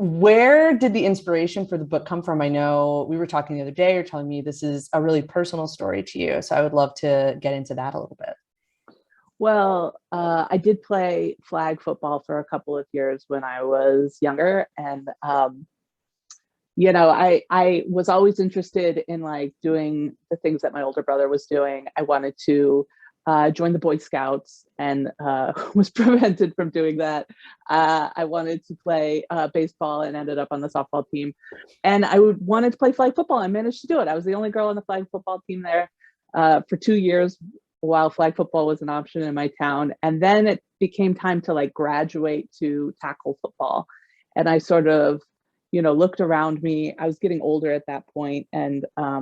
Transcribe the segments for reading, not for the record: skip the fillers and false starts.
Where did the inspiration for the book come from? I know we were talking the other day, you're telling me this is a really personal story to you. So I would love to get into that a little bit. Well, I did play flag football for a couple of years when I was younger, and I was always interested in like doing the things that my older brother was doing. I wanted to join the Boy Scouts and was prevented from doing that. I wanted to play baseball and ended up on the softball team. And wanted to play flag football and managed to do it. I was the only girl on the flag football team there for 2 years while flag football was an option in my town. And then it became time to like graduate to tackle football. And I sort of, looked around me. I was getting older at that point, and I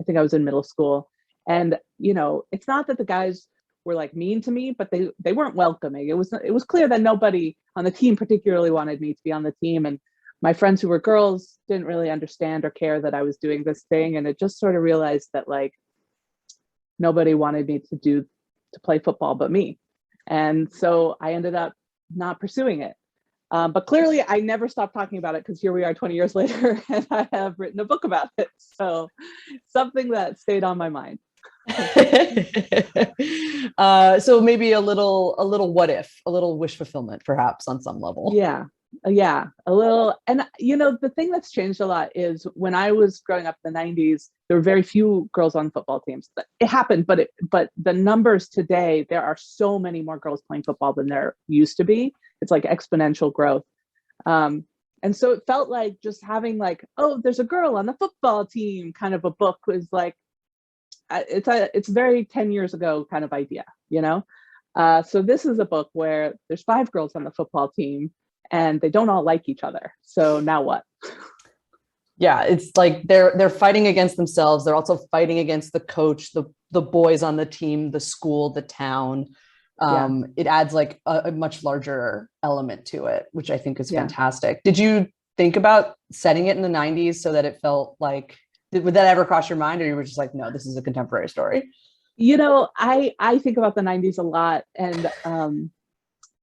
think I was in middle school. And it's not that the guys were like mean to me, but they weren't welcoming. It was clear that nobody on the team particularly wanted me to be on the team, and my friends who were girls didn't really understand or care that I was doing this thing. And it just sort of realized that like nobody wanted me to play football but me. And so I ended up not pursuing it. But clearly I never stopped talking about it, because here we are 20 years later and I have written a book about it. So something that stayed on my mind. So maybe a little what if, a little wish fulfillment, perhaps on some level. Yeah, a little. And the thing that's changed a lot is when I was growing up in the 90s, there were very few girls on football teams. It happened, but the numbers today, there are so many more girls playing football than there used to be. It's like exponential growth. And so it felt like just having like, oh, there's a girl on the football team kind of a book was like, it's very 10 years ago kind of idea, So this is a book where there's 5 girls on the football team and they don't all like each other. So now what? Yeah, it's like they're fighting against themselves. They're also fighting against the coach, the boys on the team, the school, the town. It adds like a much larger element to it, which I think is fantastic. Did you think about setting it in the 90s so that it felt like, would that ever cross your mind, or you were just like, no, this is a contemporary story? I think about the 90s a lot, and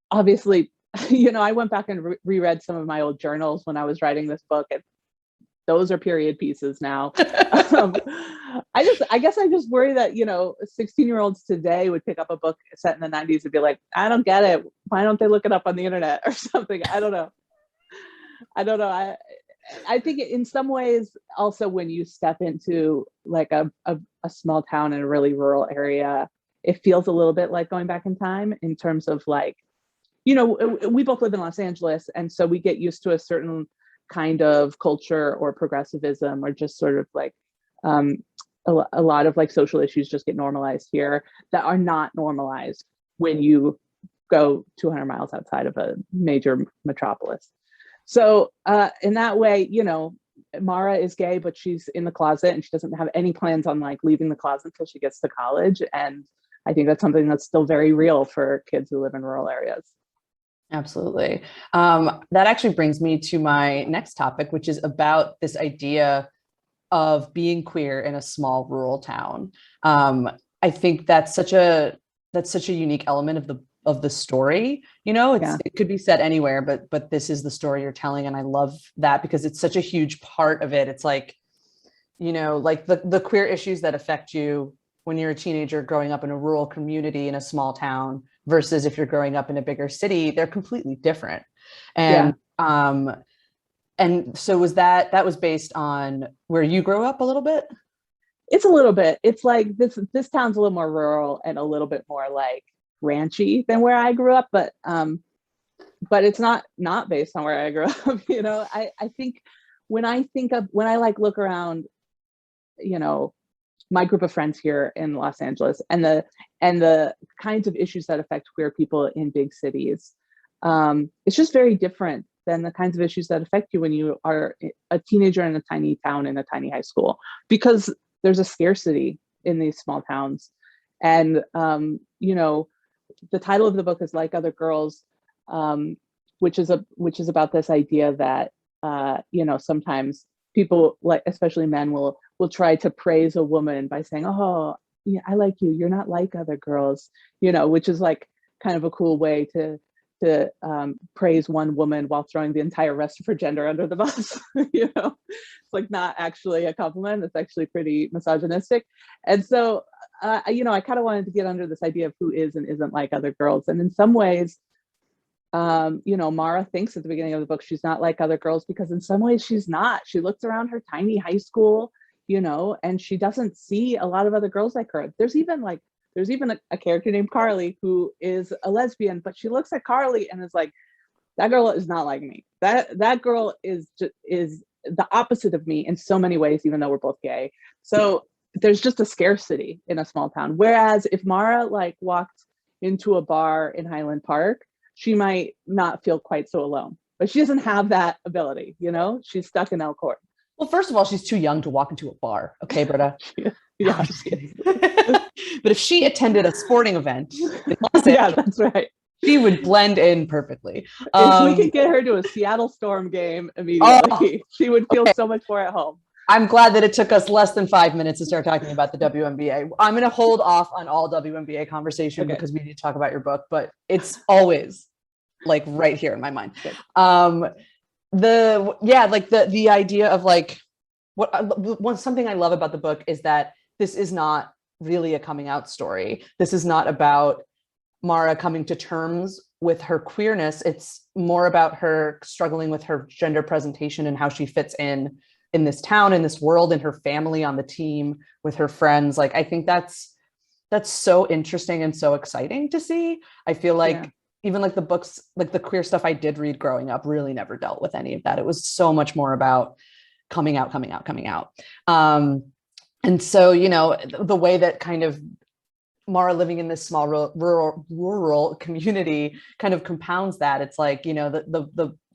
obviously, I went back and reread some of my old journals when I was writing this book, and those are period pieces now. I guess I just worry that 16-year-olds today would pick up a book set in the 90s and be like, I don't get it. Why don't they look it up on the internet or something? I don't know. I think in some ways also, when you step into like a small town in a really rural area, it feels a little bit like going back in time in terms of like, we both live in Los Angeles, and so we get used to a certain kind of culture or progressivism, or just sort of like a lot of like social issues just get normalized here that are not normalized when you go 200 miles outside of a major metropolis. So in that way, Mara is gay, but she's in the closet and she doesn't have any plans on like leaving the closet until she gets to college. And I think that's something that's still very real for kids who live in rural areas. Absolutely. That actually brings me to my next topic, which is about this idea of being queer in a small rural town. I think that's such a unique element of the story. It could be set anywhere, but this is the story you're telling, and I love that because it's such a huge part of it. It's like, like the queer issues that affect you when you're a teenager growing up in a rural community in a small town versus if you're growing up in a bigger city, they're completely different. And and so that was based on where you grew up a little bit? It's a little bit. It's like this town's a little more rural and a little bit more like ranchy than where I grew up, but it's not based on where I grew up. I think when I like look around, my group of friends here in Los Angeles and the kinds of issues that affect queer people in big cities, it's just very different than the kinds of issues that affect you when you are a teenager in a tiny town in a tiny high school, because there's a scarcity in these small towns. And the title of the book is Like Other Girls, which is about this idea that sometimes people, like especially men, will try to praise a woman by saying, oh yeah, I like you, you're not like other girls, which is like kind of a cool way to to praise one woman while throwing the entire rest of her gender under the bus. You know, it's like not actually a compliment. It's actually pretty misogynistic. And so, you know, I kind of wanted to get under this idea of who is and isn't like other girls. And in some ways, you know, Mara thinks at the beginning of the book she's not like other girls, because in some ways she's not. She looks around her tiny high school, you know, and she doesn't see a lot of other girls like her. There's even a character named Carly who is a lesbian, but she looks at Carly and is like, that girl is not like me. That girl is the opposite of me in so many ways, even though we're both gay. So there's just a scarcity in a small town. Whereas if Mara like walked into a bar in Highland Park, she might not feel quite so alone. But she doesn't have that ability, you know? She's stuck in Elkhorn. Well, first of all, she's too young to walk into a bar. Okay, Britta? Yeah. But if she attended a sporting event, yeah, that's right. She would blend in perfectly. If we could get her to a Seattle Storm game immediately, she would feel so much more at home. I'm glad that it took us less than 5 minutes to start talking about the WNBA. I'm going to hold off on all WNBA conversation because we need to talk about your book, but it's always like right here in my mind. The idea of like something I love about the book is that this is not really a coming out story. This is not about Mara coming to terms with her queerness. It's more about her struggling with her gender presentation and how she fits in this town, in this world, in her family, on the team, with her friends. Like, I think that's so interesting and so exciting to see. I feel like even like the books, like the queer stuff I did read growing up really never dealt with any of that. It was so much more about coming out. And so, you know, the way that kind of Mara living in this small rural community kind of compounds that. It's like, you know,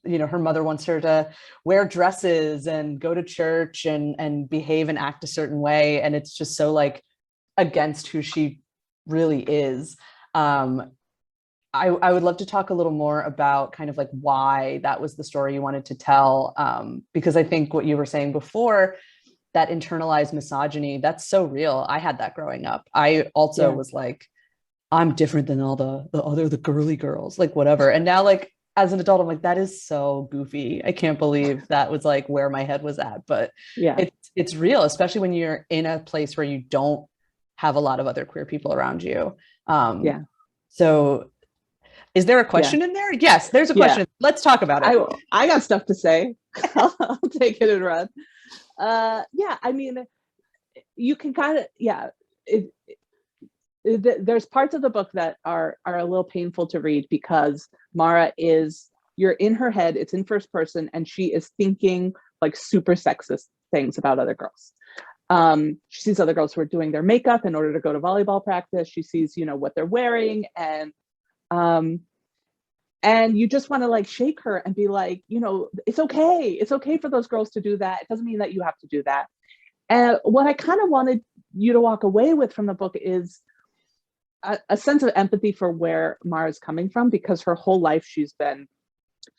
you know, her mother wants her to wear dresses and go to church and behave and act a certain way. And it's just so like against who she really is. I would love to talk a little more about kind of like why that was the story you wanted to tell. Because I think what you were saying before, that internalized misogyny, that's so real. I had that growing up. I also was like, I'm different than all the girly girls, like whatever. And now like, as an adult, I'm like, that is so goofy. I can't believe that was like where my head was at, but it's real, especially when you're in a place where you don't have a lot of other queer people around you. So is there a question in there? Yes, there's a question. Let's talk about it. I got stuff to say. I'll take it and run. I mean, you can kind of, there's parts of the book that are a little painful to read because Mara you're in her head, it's in first person, and she is thinking like super sexist things about other girls. She sees other girls who are doing their makeup in order to go to volleyball practice. She sees, you know, what they're wearing, and you just want to like shake her and be like, you know, it's okay. It's okay for those girls to do that. It doesn't mean that you have to do that. And what I kind of wanted you to walk away with from the book is a sense of empathy for where Mara's coming from, because her whole life she's been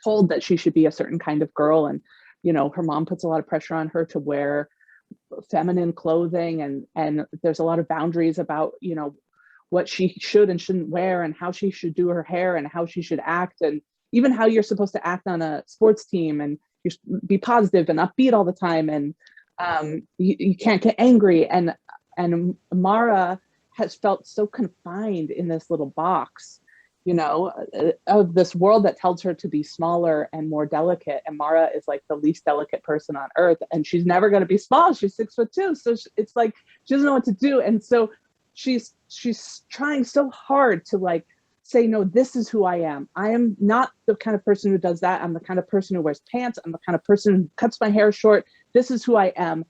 told that she should be a certain kind of girl. And, you know, her mom puts a lot of pressure on her to wear feminine clothing, and there's a lot of boundaries about, you know, what she should and shouldn't wear and how she should do her hair and how she should act, and even how you're supposed to act on a sports team, and you be positive and upbeat all the time, and you can't get angry. And Mara has felt so confined in this little box, you know, of this world that tells her to be smaller and more delicate. And Mara is like the least delicate person on earth, and she's never going to be small. She's 6'2", so it's like she doesn't know what to do. And so she's trying so hard to like say, no, this is who I am. I am not the kind of person who does that. I'm the kind of person who wears pants. I'm the kind of person who cuts my hair short. This is who I am.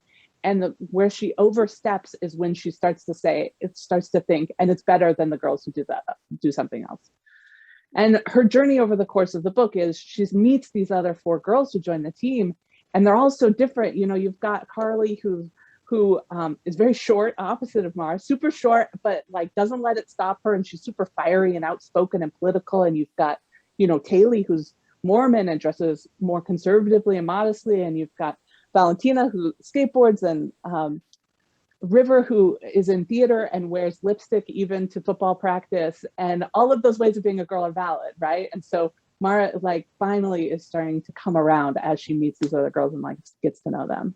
And where she oversteps is when she starts to think, and it's better than the girls who do something else. And her journey over the course of the book is she meets these other 4 girls who join the team, and they're all so different. You know, you've got Carly who is very short, opposite of Mara, super short, but like doesn't let it stop her, and she's super fiery and outspoken and political. And you've got, you know, Kaylee, who's Mormon and dresses more conservatively and modestly, and you've got Valentina, who skateboards, and River, who is in theater and wears lipstick even to football practice, and all of those ways of being a girl are valid, right? And so Mara like finally is starting to come around as she meets these other girls and like gets to know them.